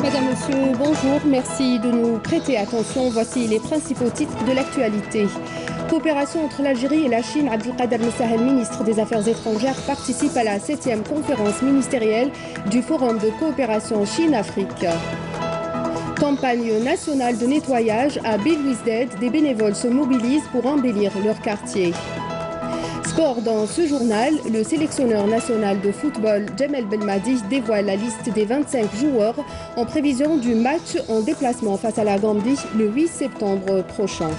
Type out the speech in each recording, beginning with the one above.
Madame, Monsieur, bonjour. Merci de nous prêter attention. Voici les principaux titres de l'actualité. Coopération entre l'Algérie et la Chine. Abdelkader Messahel, ministre des Affaires étrangères, participe à la 7e conférence ministérielle du Forum de coopération Chine-Afrique. Campagne nationale de nettoyage à Belouizdad. Des bénévoles se mobilisent pour embellir leur quartier. Sport dans ce journal, le sélectionneur national de football Djamel Belmadi dévoile la liste des 25 joueurs en prévision du match en déplacement face à la Gambie le 8 septembre prochain.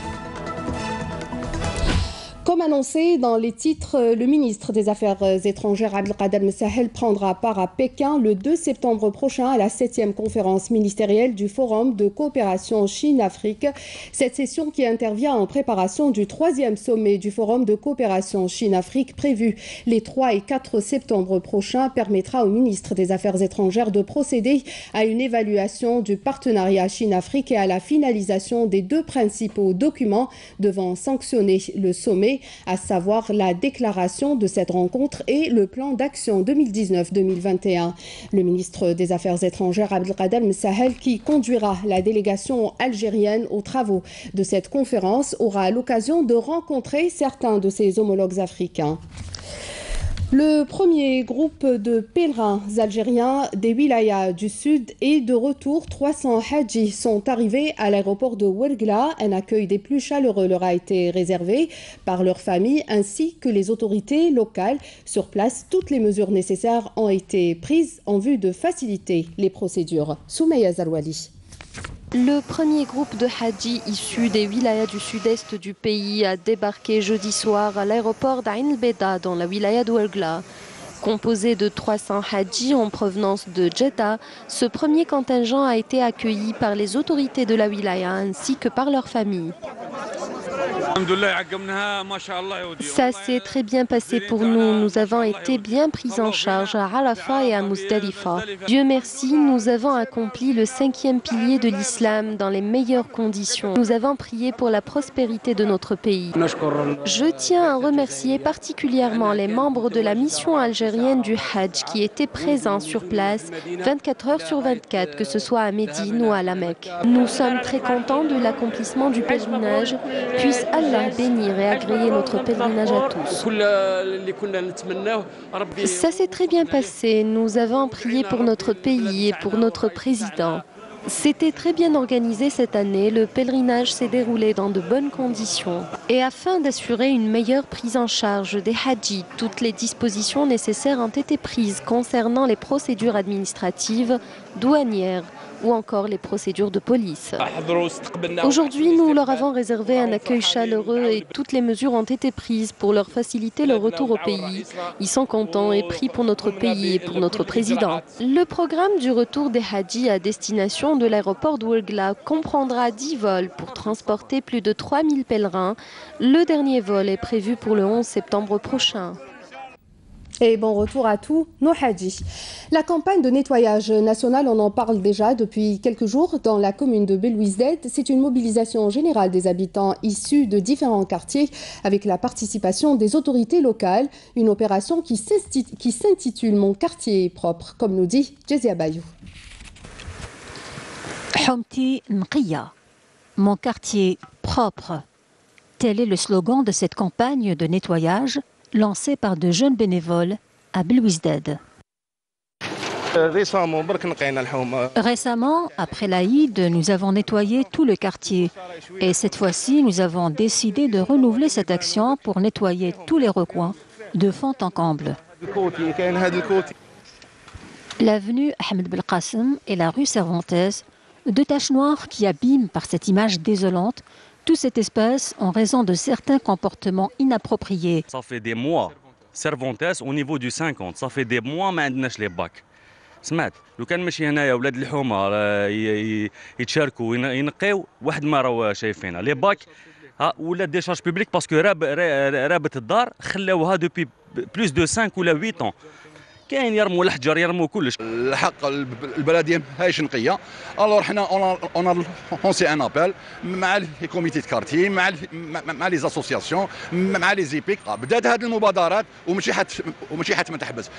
Comme annoncé dans les titres, le ministre des Affaires étrangères Abdelkader Messahel prendra part à Pékin le 2 septembre prochain à la 7e conférence ministérielle du Forum de coopération Chine-Afrique. Cette session qui intervient en préparation du 3e sommet du Forum de coopération Chine-Afrique prévu les 3 et 4 septembre prochains permettra au ministre des Affaires étrangères de procéder à une évaluation du partenariat Chine-Afrique et à la finalisation des 2 principaux documents devant sanctionner le sommet, à savoir la déclaration de cette rencontre et le plan d'action 2019-2021. Le ministre des Affaires étrangères Abdelkader Messahel, qui conduira la délégation algérienne aux travaux de cette conférence, aura l'occasion de rencontrer certains de ses homologues africains. Le premier groupe de pèlerins algériens des wilayas du Sud est de retour. 300 hadjis sont arrivés à l'aéroport de Ouargla. Un accueil des plus chaleureux leur a été réservé par leurs familles ainsi que les autorités locales. Sur place, toutes les mesures nécessaires ont été prises en vue de faciliter les procédures. Soumeya Zarouali. Le premier groupe de hadjis issus des wilayas du sud-est du pays a débarqué jeudi soir à l'aéroport d'Ain el-Beda dans la wilaya d'Ouargla. Composé de 300 hadjis en provenance de Jeddah, ce premier contingent a été accueilli par les autorités de la wilaya ainsi que par leurs familles. Ça s'est très bien passé pour nous. Nous avons été bien pris en charge à Arafat et à Muzdalifa. Dieu merci, nous avons accompli le 5e pilier de l'islam dans les meilleures conditions. Nous avons prié pour la prospérité de notre pays. Je tiens à remercier particulièrement les membres de la mission algérienne du Hajj qui étaient présents sur place 24 heures sur 24, que ce soit à Médine ou à la Mecque. Nous sommes très contents de l'accomplissement du pèlerinage. Puisse Allah bénir et agréer notre pèlerinage à tous. Ça s'est très bien passé. Nous avons prié pour notre pays et pour notre président. C'était très bien organisé cette année. Le pèlerinage s'est déroulé dans de bonnes conditions. Et afin d'assurer une meilleure prise en charge des hadjis, toutes les dispositions nécessaires ont été prises concernant les procédures administratives, douanières, ou encore les procédures de police. Aujourd'hui, nous leur avons réservé un accueil chaleureux et toutes les mesures ont été prises pour leur faciliter le retour au pays. Ils sont contents et prient pour notre pays et pour notre président. Le programme du retour des hadjis à destination de l'aéroport d'Ouargla comprendra 10 vols pour transporter plus de 3000 pèlerins. Le dernier vol est prévu pour le 11 septembre prochain. Et bon retour à tous nos hadjis. La campagne de nettoyage national, on en parle déjà depuis quelques jours dans la commune de Belouizdad. C'est une mobilisation générale des habitants issus de différents quartiers avec la participation des autorités locales. Une opération qui s'intitule « Mon quartier propre », comme nous dit Jezia Bayou. Homti Nqiya, mon quartier propre. Tel est le slogan de cette campagne de nettoyage lancé par de jeunes bénévoles à Belouizdad. Récemment, après l'Aïd, nous avons nettoyé tout le quartier. Et cette fois-ci, nous avons décidé de renouveler cette action pour nettoyer tous les recoins de fond en comble. L'avenue Ahmed Belkacem et la rue Cervantes, 2 taches noires qui abîment par cette image désolante tout cet espace en raison de certains comportements inappropriés. Ça fait des mois, Cervantes au niveau du 50, ça fait des mois ما عندناش les bacs. سمعت لو كان ماشي هنايا اولاد الحومه يتشاركوا ينقيو واحد ما راهو شايفينها لي باك ولا ديشارج بوبليك باسكو رابط الدار خلاوها دوبي بلوس دو 5 ولا 8 ans. كاين يرموا الحجر يرموا كلش. الحق البلديه هايش نقيه الوغ حنا اون لونسي ان ابل مع لي كوميتي دو كارتي مع لي اسوسياسيون مع لي زيبيك بدات هذه المبادرات وماشي حتى ما تحبس.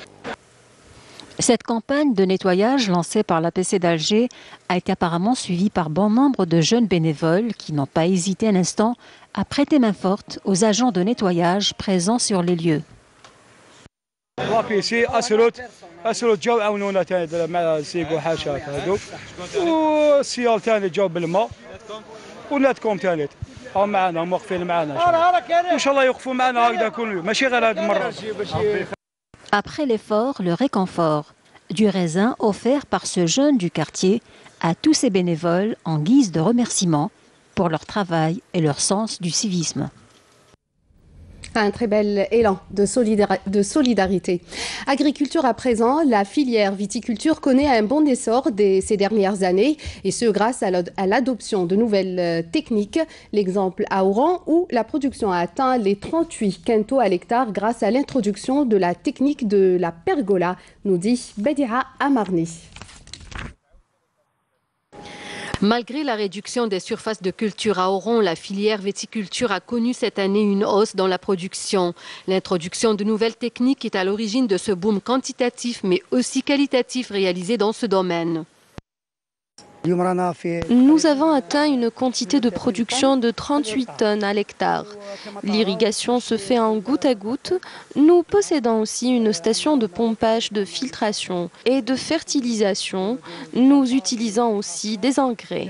Cette campagne de nettoyage lancée par l'APC d'Alger a été apparemment suivie par bon nombre de jeunes bénévoles qui n'ont pas hésité un instant à prêter main forte aux agents de nettoyage présents sur les lieux. اسروا جاو عاونونا ثاني مع السيق وحاشات هذوك والسيال ثاني جاو بالماء وناتكم ثالث هم معنا هم واقفين معنا ان شاء الله يوقفوا معنا هكذا كل يوم ماشي غير هذه المره. Après l'effort, le réconfort, du raisin offert par ce jeune du quartier à tous ces bénévoles en guise de remerciement pour leur travail et leur sens du civisme. Un très bel élan de solidarité. Agriculture à présent, la filière viticulture connaît un bon essor ces dernières années, et ce grâce à l'adoption de nouvelles techniques. L'exemple à Oran, où la production a atteint les 38 quintaux à l'hectare grâce à l'introduction de la technique de la pergola, nous dit Bedia Amarni. Malgré la réduction des surfaces de culture à Oran, la filière viticulture a connu cette année une hausse dans la production. L'introduction de nouvelles techniques est à l'origine de ce boom quantitatif mais aussi qualitatif réalisé dans ce domaine. Nous avons atteint une quantité de production de 38 tonnes à l'hectare. L'irrigation se fait en goutte à goutte. Nous possédons aussi une station de pompage, de filtration et de fertilisation. Nous utilisons aussi des engrais.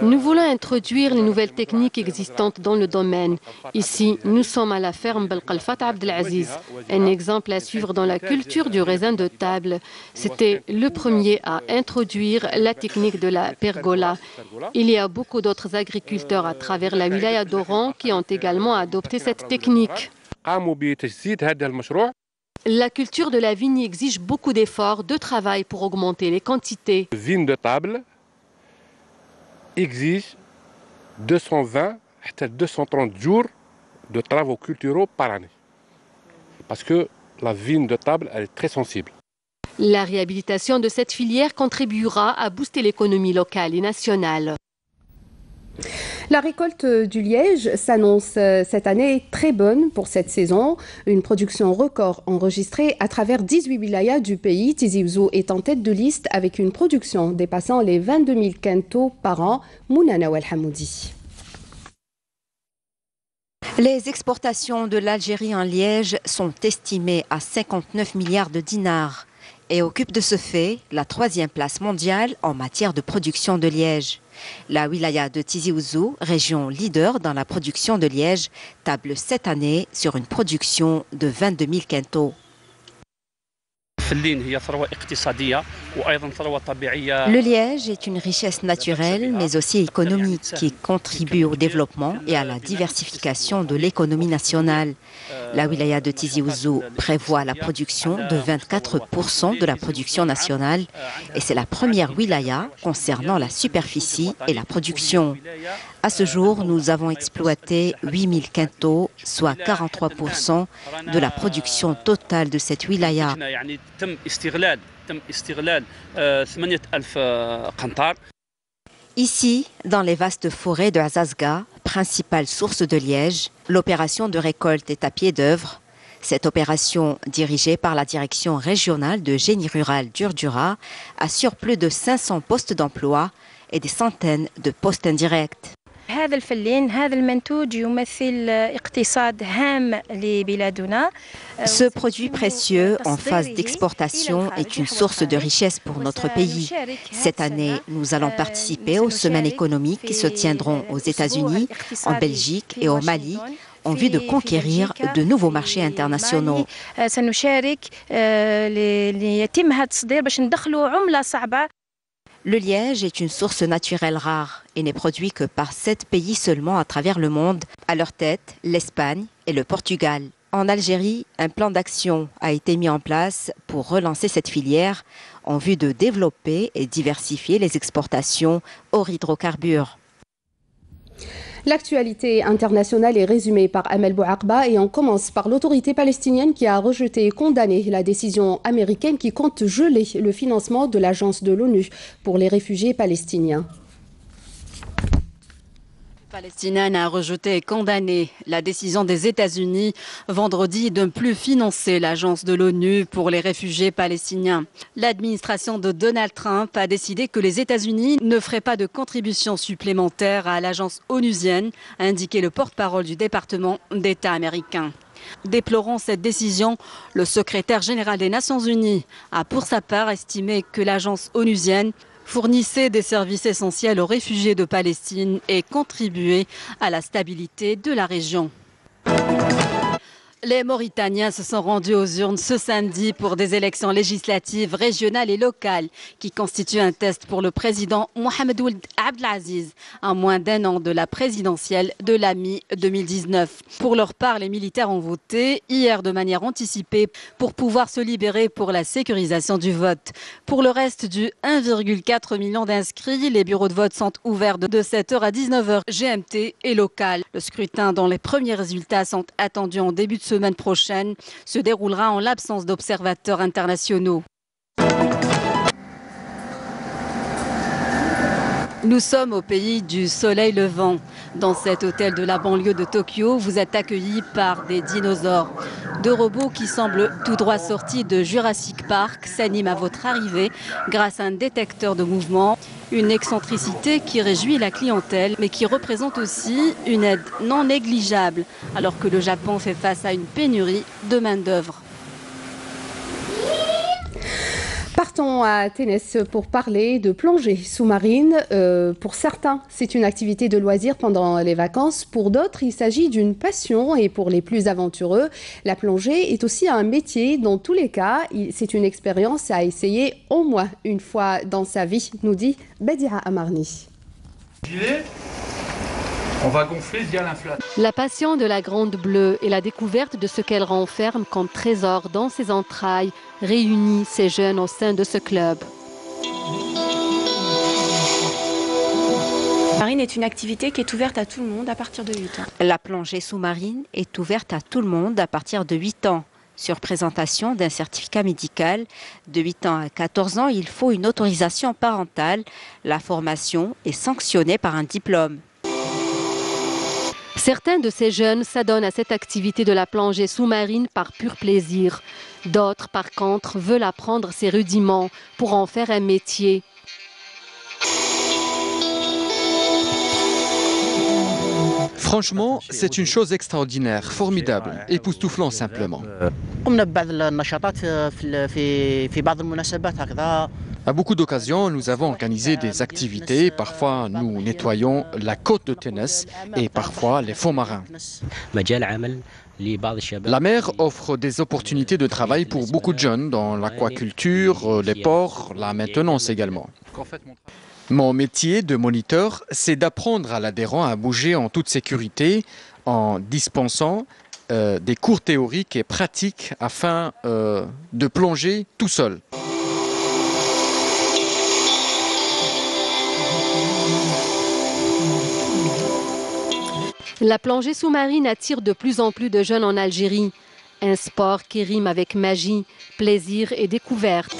Nous voulons introduire les nouvelles techniques existantes dans le domaine. Ici, nous sommes à la ferme Belkalfat Abdelaziz, un exemple à suivre dans la culture du raisin de table. C'était le premier à introduire la technique de la pergola. Il y a beaucoup d'autres agriculteurs à travers la wilaya d'Oran qui ont également adopté cette technique. La culture de la vigne exige beaucoup d'efforts, de travail pour augmenter les quantités. Vigne de table exige 220 à 230 jours de travaux culturaux par année. Parce que la vigne de table, elle est très sensible. La réhabilitation de cette filière contribuera à booster l'économie locale et nationale. La récolte du liège s'annonce cette année très bonne pour cette saison. Une production record enregistrée à travers 18 wilayas du pays. Tizi Ouzou est en tête de liste avec une production dépassant les 22 000 quintaux par an. Mounana Walhamoudi. Les exportations de l'Algérie en liège sont estimées à 59 milliards de dinars et occupent de ce fait la 3e place mondiale en matière de production de liège. La wilaya de Tizi Ouzou, région leader dans la production de liège, table cette année sur une production de 22 000 quintaux. Le liège est une richesse naturelle mais aussi économique qui contribue au développement et à la diversification de l'économie nationale. La wilaya de Tizi Ouzou prévoit la production de 24% de la production nationale et c'est la première wilaya concernant la superficie et la production. À ce jour, nous avons exploité 8 000 quintaux, soit 43% de la production totale de cette wilaya. Ici, dans les vastes forêts de Azazga, principale source de liège, l'opération de récolte est à pied d'œuvre. Cette opération, dirigée par la direction régionale de génie rural d'Urdura, assure plus de 500 postes d'emploi et des centaines de postes indirects. Ce produit précieux en phase d'exportation est une source de richesse pour notre pays. Cette année, nous allons participer aux semaines économiques qui se tiendront aux États-Unis, en Belgique et au Mali, en vue de conquérir de nouveaux marchés internationaux. Le liège est une source naturelle rare et n'est produit que par 7 pays seulement à travers le monde, à leur tête l'Espagne et le Portugal. En Algérie, un plan d'action a été mis en place pour relancer cette filière en vue de développer et diversifier les exportations hors hydrocarbures. L'actualité internationale est résumée par Amel Bouakba et on commence par l'autorité palestinienne qui a rejeté et condamné la décision américaine qui compte geler le financement de l'agence de l'ONU pour les réfugiés palestiniens. palestinienne a rejeté et condamné la décision des États-Unis vendredi de ne plus financer l'agence de l'ONU pour les réfugiés palestiniens. L'administration de Donald Trump a décidé que les États-Unis ne feraient pas de contribution supplémentaire à l'agence onusienne, a indiqué le porte-parole du département d'État américain. Déplorant cette décision, le secrétaire général des Nations Unies a pour sa part estimé que l'agence onusienne fournissait des services essentiels aux réfugiés de Palestine et contribuait à la stabilité de la région. Les Mauritaniens se sont rendus aux urnes ce samedi pour des élections législatives régionales et locales qui constituent un test pour le président Mohamed Ould Abdelaziz à moins d'un an de la présidentielle de la mi-2019. Pour leur part, les militaires ont voté hier de manière anticipée pour pouvoir se libérer pour la sécurisation du vote. Pour le reste du 1,4 million d'inscrits, les bureaux de vote sont ouverts de 7h à 19h GMT et local. Le scrutin dont les premiers résultats sont attendus en début de semaine prochaine se déroulera en l'absence d'observateurs internationaux. Nous sommes au pays du soleil levant. Dans cet hôtel de la banlieue de Tokyo, vous êtes accueillis par des dinosaures. Deux robots qui semblent tout droit sortis de Jurassic Park s'animent à votre arrivée grâce à un détecteur de mouvement. Une excentricité qui réjouit la clientèle, mais qui représente aussi une aide non négligeable, alors que le Japon fait face à une pénurie de main-d'œuvre. Partons à Ténès pour parler de plongée sous-marine. Pour certains, c'est une activité de loisir pendant les vacances. Pour d'autres, il s'agit d'une passion. Et pour les plus aventureux, la plongée est aussi un métier. Dans tous les cas, c'est une expérience à essayer au moins une fois dans sa vie, nous dit Badia Amarni. On va gonfler via l'inflateur. La passion de la Grande Bleue et la découverte de ce qu'elle renferme comme trésor dans ses entrailles réunit ces jeunes au sein de ce club. La marine est une activité qui est ouverte à tout le monde à partir de 8 ans. La plongée sous-marine est ouverte à tout le monde à partir de 8 ans. Sur présentation d'un certificat médical, de 8 ans à 14 ans, il faut une autorisation parentale. La formation est sanctionnée par un diplôme. Certains de ces jeunes s'adonnent à cette activité de la plongée sous-marine par pur plaisir. D'autres, par contre, veulent apprendre ses rudiments pour en faire un métier. Franchement, c'est une chose extraordinaire, formidable, époustouflant simplement. À beaucoup d'occasions, nous avons organisé des activités. Parfois, nous nettoyons la côte de Ténès et parfois les fonds marins. La mer offre des opportunités de travail pour beaucoup de jeunes dans l'aquaculture, les ports, la maintenance également. Mon métier de moniteur, c'est d'apprendre à l'adhérent à bouger en toute sécurité en dispensant des cours théoriques et pratiques afin de plonger tout seul. La plongée sous-marine attire de plus en plus de jeunes en Algérie. Un sport qui rime avec magie, plaisir et découverte.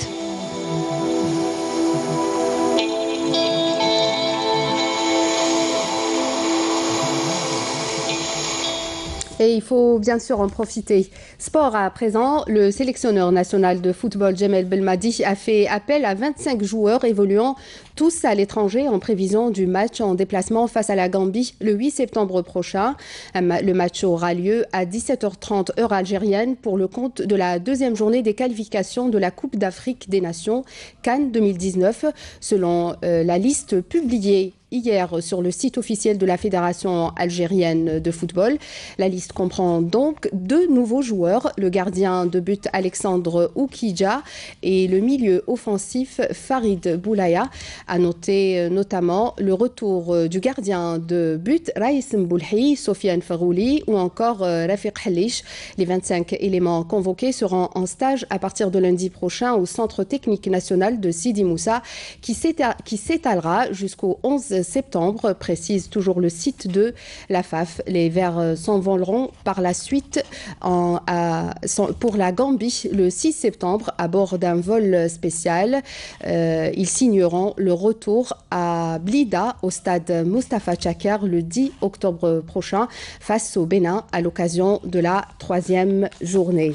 Et il faut bien sûr en profiter. Sport à présent, le sélectionneur national de football Djamel Belmadi a fait appel à 25 joueurs évoluant tous à l'étranger en prévision du match en déplacement face à la Gambie le 8 septembre prochain. Le match aura lieu à 17h30 heure algérienne pour le compte de la deuxième journée des qualifications de la Coupe d'Afrique des Nations Cannes 2019. Selon la liste publiée hier sur le site officiel de la Fédération algérienne de football. La liste comprend donc 2 nouveaux joueurs, le gardien de but Alexandre Oukidja et le milieu offensif Farid Boulaya. À noter notamment le retour du gardien de but Raïs Mboulhi, Sofiane Farouli ou encore Rafiq Halish. Les 25 éléments convoqués seront en stage à partir de lundi prochain au Centre technique national de Sidi Moussa qui s'étalera jusqu'au 11 15 septembre, précise toujours le site de la FAF. Les Verts s'envoleront par la suite pour la Gambie le 6 septembre à bord d'un vol spécial. Ils signeront le retour à Blida au stade Mustafa Tchaker le 10 octobre prochain face au Bénin à l'occasion de la 3e journée.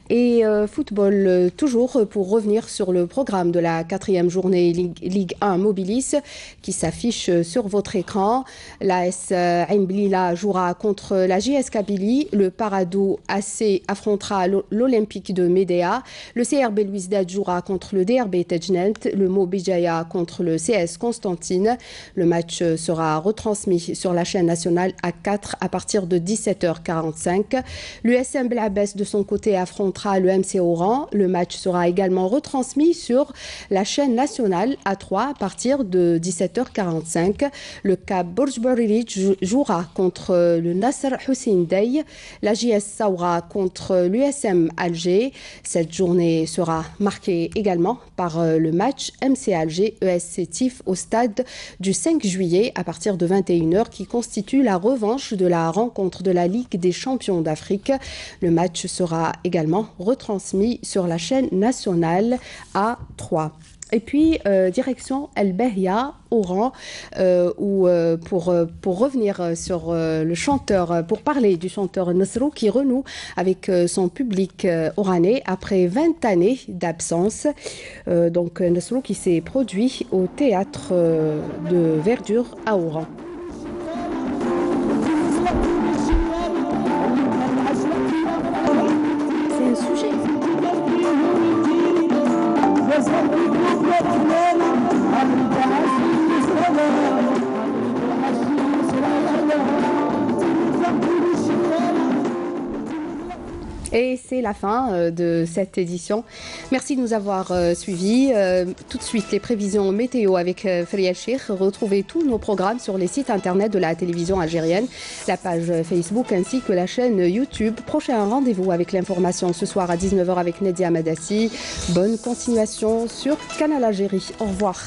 Et football toujours pour revenir sur le programme de la 4e journée Ligue 1 Mobilis qui s'affiche sur votre écran. L'AS Ain Blila jouera contre la JS Kabylie. Le Paradou AC affrontera l'Olympique de Médéa. Le CRB Louisdad jouera contre le DRB Tejnent. Le Mo Bijaya contre le CS Constantine. Le match sera retransmis sur la chaîne nationale à 4 à partir de 17h45. L'USM Belabès de son côté affrontera le MC Oran. Le match sera également retransmis sur la chaîne nationale à 3 à partir de 17h45. Le CAB Bourj Barili jouera contre le Nasser Hussein Dey. La JS Saoura contre l'USM Alger. Cette journée sera marquée également par le match MC Alger ESC Tif au stade du 5 juillet à partir de 21h qui constitue la revanche de la rencontre de la Ligue des champions d'Afrique. Le match sera également retransmis sur la chaîne nationale à 3. Et puis, direction El Behia, Oran, où pour revenir sur le chanteur, pour parler du chanteur Nasrou qui renoue avec son public oranais après 20 années d'absence. Donc, Nasrou qui s'est produit au théâtre de Verdure à Oran. C'est un sujet. Et c'est la fin de cette édition. Merci de nous avoir suivis. Tout de suite, les prévisions météo avec Fariel Cheikh. Retrouvez tous nos programmes sur les sites internet de la télévision algérienne, la page Facebook ainsi que la chaîne YouTube. Prochain rendez-vous avec l'information ce soir à 19h avec Nedia Madassi. Bonne continuation sur Canal Algérie. Au revoir.